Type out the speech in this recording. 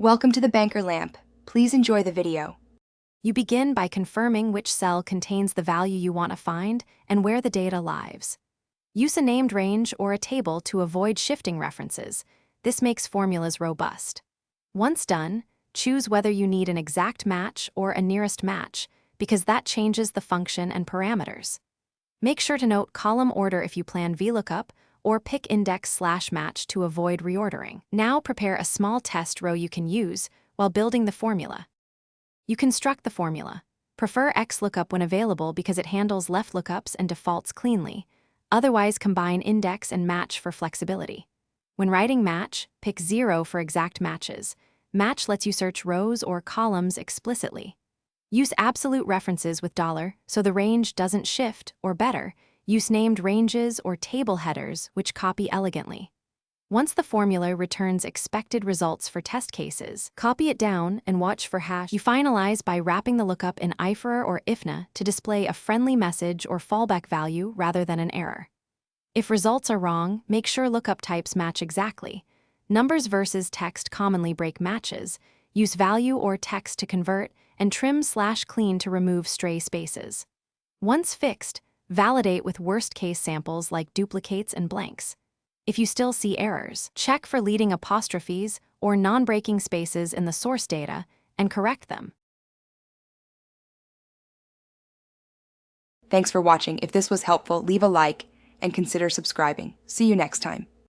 Welcome to the Banker Lamp. Please enjoy the video. You begin by confirming which cell contains the value you want to find and where the data lives. Use a named range or a table to avoid shifting references. This makes formulas robust. Once done, choose whether you need an exact match or a nearest match, because that changes the function and parameters. Make sure to note column order if you plan VLOOKUP, or pick index/match to avoid reordering. Now prepare a small test row you can use while building the formula. You construct the formula. Prefer XLOOKUP when available because it handles left lookups and defaults cleanly. Otherwise, combine index and match for flexibility. When writing match, pick 0 for exact matches. Match lets you search rows or columns explicitly. Use absolute references with $, so the range doesn't shift, or better, use named ranges or table headers which copy elegantly. Once the formula returns expected results for test cases, copy it down and watch for hash. You finalize by wrapping the lookup in IFRA or IFNA to display a friendly message or fallback value rather than an error. If results are wrong, make sure lookup types match exactly. Numbers versus text commonly break matches. Use value or text to convert, and trim/clean to remove stray spaces. Once fixed, validate with worst-case samples like duplicates and blanks. If you still see errors, check for leading apostrophes or non-breaking spaces in the source data and correct them. Thanks for watching. If this was helpful, leave a like and consider subscribing. See you next time.